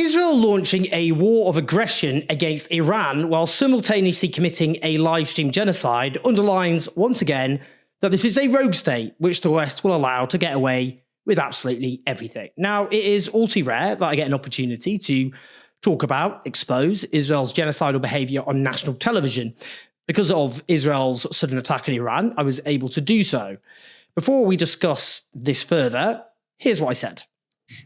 Israel launching a war of aggression against Iran while simultaneously committing a live-stream genocide underlines, once again, that this is a rogue state which the West will allow to get away with absolutely everything. Now, it is all too rare that I get an opportunity to talk about, expose Israel's genocidal behavior on national television. Because of Israel's sudden attack on Iran, I was able to do so. Before we discuss this further, here's what I said.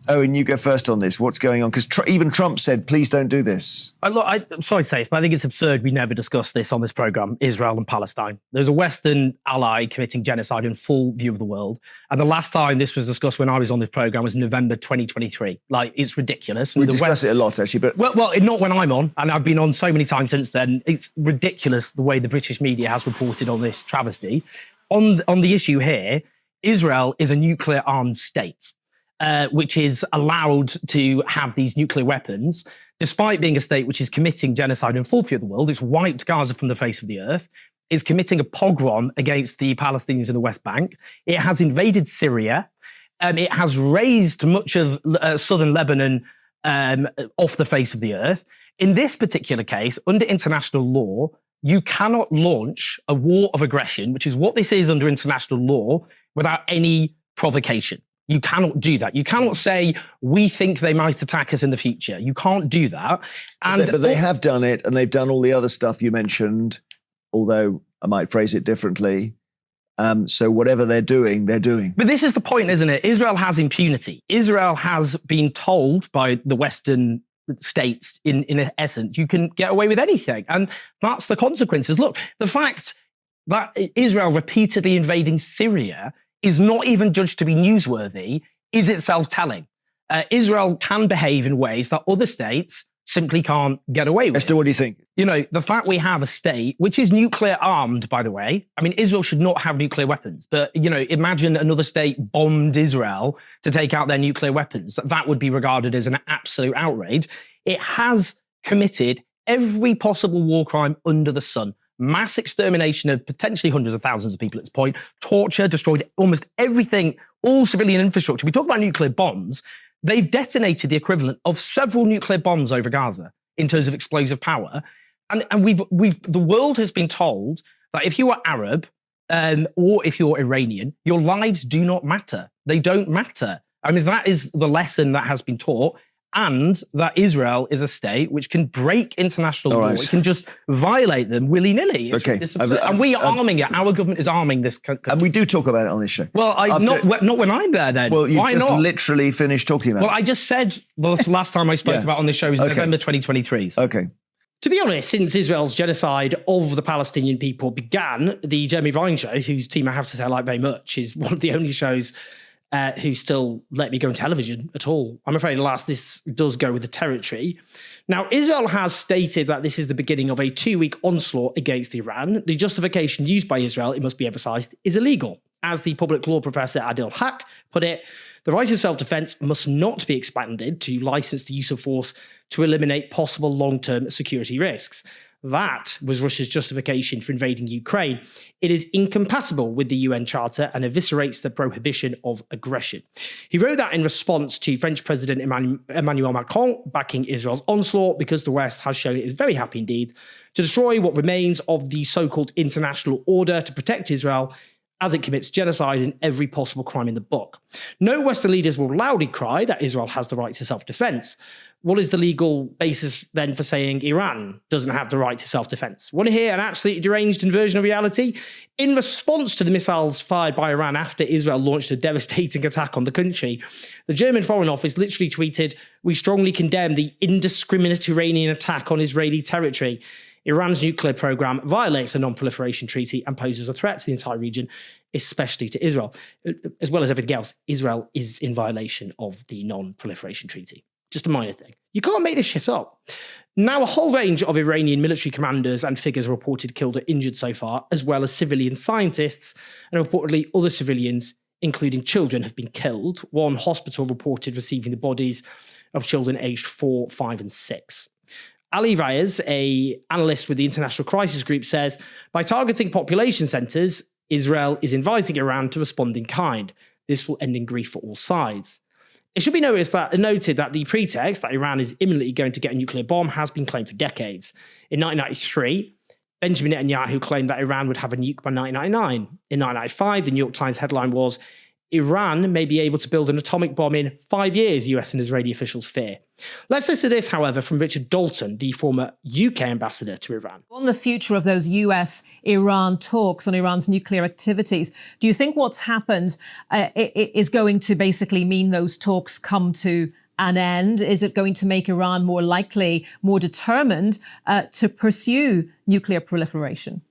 Oh, and you go first on this. What's going on? Because even Trump said, please don't do this. I'm sorry to say this, but I think it's absurd we never discussed this on this programme, Israel and Palestine. There's a Western ally committing genocide in full view of the world. And the last time this was discussed when I was on this programme was November 2023. Like, it's ridiculous. We discuss it a lot, actually. But well, not when I'm on, and I've been on so many times since then. It's ridiculous the way the British media has reported on this travesty. On the issue here, Israel is a nuclear-armed state. Which is allowed to have these nuclear weapons, despite being a state which is committing genocide in full view of the world. It's wiped Gaza from the face of the earth. It's committing a pogrom against the Palestinians in the West Bank. It has invaded Syria. It has raised much of southern Lebanon off the face of the earth. In this particular case, under international law, you cannot launch a war of aggression, which is what this is under international law, without any provocation. You cannot do that. You cannot say, we think they might attack us in the future. You can't do that. But they have done it, and they've done all the other stuff you mentioned, although I might phrase it differently. So whatever they're doing, they're doing. But this is the point, isn't it? Israel has impunity. Israel has been told by the Western states, in essence, you can get away with anything. And that's the consequences. Look, the fact that Israel repeatedly invading Syria is not even judged to be newsworthy, is itself telling. Israel can behave in ways that other states simply can't get away with. Esther, what do you think? You know, the fact we have a state, which is nuclear armed, by the way. I mean, Israel should not have nuclear weapons, but, you know, imagine another state bombed Israel to take out their nuclear weapons. That would be regarded as an absolute outrage. It has committed every possible war crime under the sun. Mass extermination of potentially hundreds of thousands of people at this point, torture, destroyed almost everything, all civilian infrastructure. We talk about nuclear bombs. They've detonated the equivalent of several nuclear bombs over Gaza in terms of explosive power. And the world has been told that if you are Arab or if you're Iranian, your lives do not matter. They don't matter. I mean, that is the lesson that has been taught. And that Israel is a state which can break international law. It can just violate them willy-nilly. And we are arming it. Our government is arming this country. And we do talk about it on this show. Well, not when I'm there then. Well, you Why just not? literally finished talking about it. Well, I just said the last time I spoke about on this show was November 2023. So. Okay. To be honest, since Israel's genocide of the Palestinian people began, the Jeremy Vine show, whose team I have to say I like very much, is one of the only shows who still let me go on television at all. I'm afraid, alas, this does go with the territory. Now, Israel has stated that this is the beginning of a 2-week onslaught against Iran. The justification used by Israel, it must be emphasized, is illegal. As the public law professor Adil Haq put it, the right of self-defense must not be expanded to license the use of force to eliminate possible long-term security risks. That was Russia's justification for invading Ukraine. It is incompatible with the UN Charter and eviscerates the prohibition of aggression. He wrote that in response to French President Emmanuel Macron backing Israel's onslaught because the West has shown it is very happy indeed to destroy what remains of the so-called international order to protect Israel as it commits genocide and every possible crime in the book. No Western leaders will loudly cry that Israel has the right to self-defense. What is the legal basis then for saying Iran doesn't have the right to self-defense? Want to hear an absolutely deranged inversion of reality? In response to the missiles fired by Iran after Israel launched a devastating attack on the country, the German Foreign Office literally tweeted, "We strongly condemn the indiscriminate Iranian attack on Israeli territory. Iran's nuclear program violates the non-proliferation treaty and poses a threat to the entire region, especially to Israel." As well as everything else, Israel is in violation of the non-proliferation treaty. Just a minor thing. You can't make this shit up. Now, a whole range of Iranian military commanders and figures reported killed or injured so far, as well as civilian scientists, and reportedly other civilians, including children, have been killed. One hospital reported receiving the bodies of children aged 4, 5, and 6. Ali Reyes, an analyst with the International Crisis Group, says, by targeting population centres, Israel is inviting Iran to respond in kind. This will end in grief for all sides. It should be noted that the pretext that Iran is imminently going to get a nuclear bomb has been claimed for decades. In 1993, Benjamin Netanyahu claimed that Iran would have a nuke by 1999. In 1995, the New York Times headline was, Iran may be able to build an atomic bomb in 5 years, US and Israeli officials fear. Let's listen to this, however, from Richard Dalton, the former UK ambassador to Iran. On the future of those US-Iran talks on Iran's nuclear activities, do you think what's happened is going to basically mean those talks come to an end? Is it going to make Iran more likely, more determined to pursue nuclear proliferation?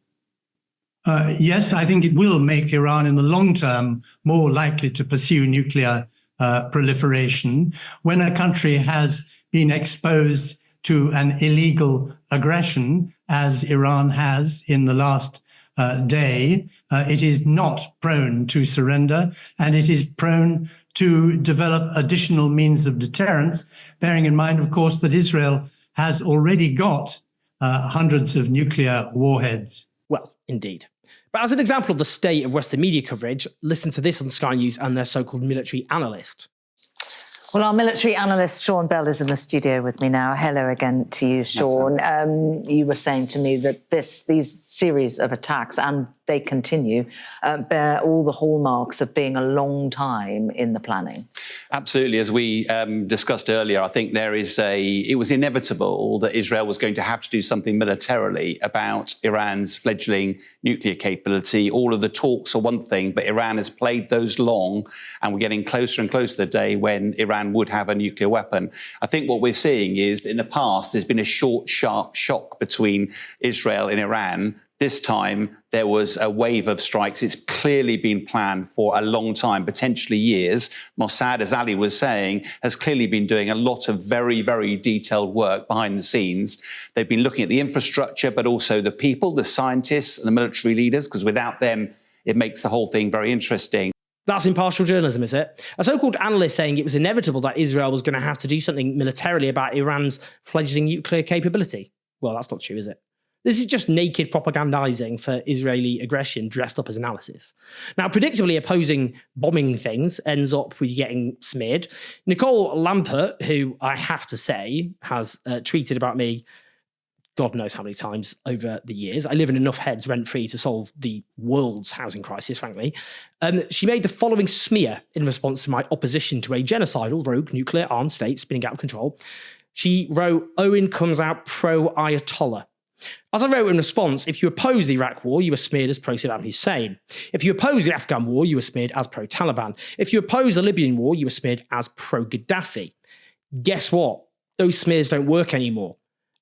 Yes, I think it will make Iran in the long term more likely to pursue nuclear proliferation. When a country has been exposed to an illegal aggression, as Iran has in the last day, it is not prone to surrender, and it is prone to develop additional means of deterrence, bearing in mind, of course, that Israel has already got hundreds of nuclear warheads. Well, indeed. But as an example of the state of Western media coverage, listen to this on Sky News and their so-called military analyst. Well, our military analyst, Sean Bell, is in the studio with me now. Hello again to you, Sean. You were saying to me that these series of attacks, and they continue, bear all the hallmarks of being a long time in the planning. Absolutely. As we discussed earlier, I think it was inevitable that Israel was going to have to do something militarily about Iran's fledgling nuclear capability. All of the talks are one thing, but Iran has played those long, and we're getting closer and closer to the day when Iran would have a nuclear weapon. I think what we're seeing is in the past, there's been a short, sharp shock between Israel and Iran. This time, there was a wave of strikes. It's clearly been planned for a long time, potentially years. Mossad, as Ali was saying, has clearly been doing a lot of very, very detailed work behind the scenes. They've been looking at the infrastructure, but also the people, the scientists and the military leaders, because without them, it makes the whole thing very interesting. That's impartial journalism, is it? A so-called analyst saying it was inevitable that Israel was going to have to do something militarily about Iran's fledgling nuclear capability. Well, that's not true, is it? This is just naked propagandizing for Israeli aggression dressed up as analysis. Now, predictably, opposing bombing things ends up with you getting smeared. Nicole Lampert, who I have to say has tweeted about me God knows how many times over the years. I live in enough heads rent-free to solve the world's housing crisis, frankly. She made the following smear in response to my opposition to a genocidal rogue nuclear armed state spinning out of control. She wrote, Owen comes out pro-Ayatollah. As I wrote in response, if you oppose the Iraq war, you were smeared as pro-Saddam Hussein. If you oppose the Afghan war, you were smeared as pro-Taliban. If you oppose the Libyan war, you were smeared as pro-Gaddafi. Guess what? Those smears don't work anymore.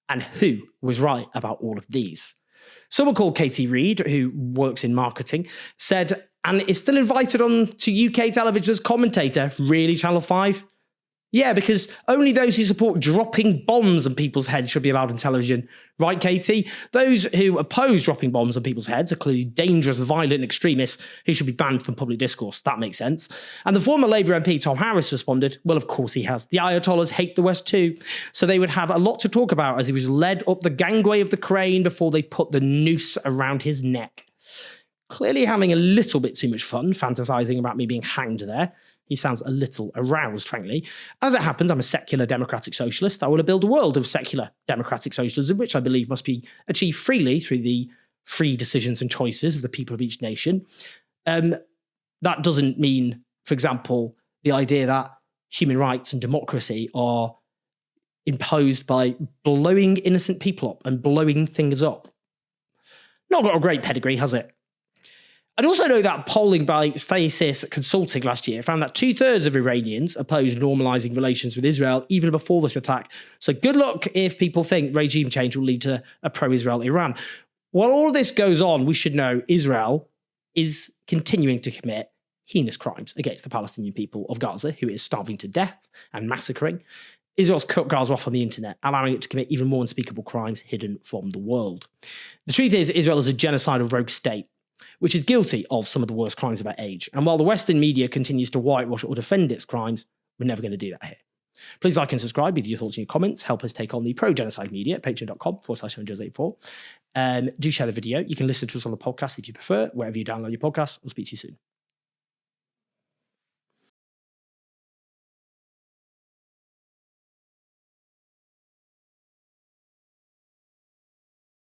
And who was right about all of these? Someone called Katie Reed, who works in marketing, said, and is still invited on to UK television as commentator, really, Channel 5? Yeah, because only those who support dropping bombs on people's heads should be allowed on television. Right, Katie? Those who oppose dropping bombs on people's heads are clearly dangerous, violent extremists who should be banned from public discourse. That makes sense. And the former Labour MP, Tom Harris, responded, well, of course he has. The Ayatollahs hate the West too. So they would have a lot to talk about as he was led up the gangway of the crane before they put the noose around his neck. Clearly having a little bit too much fun, fantasising about me being hanged there. He sounds a little aroused, frankly. As it happens, I'm a secular democratic socialist. I want to build a world of secular democratic socialism, which I believe must be achieved freely through the free decisions and choices of the people of each nation. That doesn't mean, for example, the idea that human rights and democracy are imposed by blowing innocent people up and blowing things up. Not got a great pedigree, has it? I'd also know that polling by Stasis Consulting last year found that 2/3 of Iranians opposed normalising relations with Israel even before this attack. So good luck if people think regime change will lead to a pro-Israel Iran. While all of this goes on, we should know Israel is continuing to commit heinous crimes against the Palestinian people of Gaza, who is starving to death and massacring. Israel's cut Gaza off on the internet, allowing it to commit even more unspeakable crimes hidden from the world. The truth is, Israel is a genocidal rogue state, which is guilty of some of the worst crimes of our age. And while the Western media continues to whitewash or defend its crimes, we're never going to do that here. Please like and subscribe with your thoughts and your comments. Help us take on the pro-genocide media at patreon.com/Jones84. Do share the video. You can listen to us on the podcast if you prefer, wherever you download your podcast. We'll speak to you soon.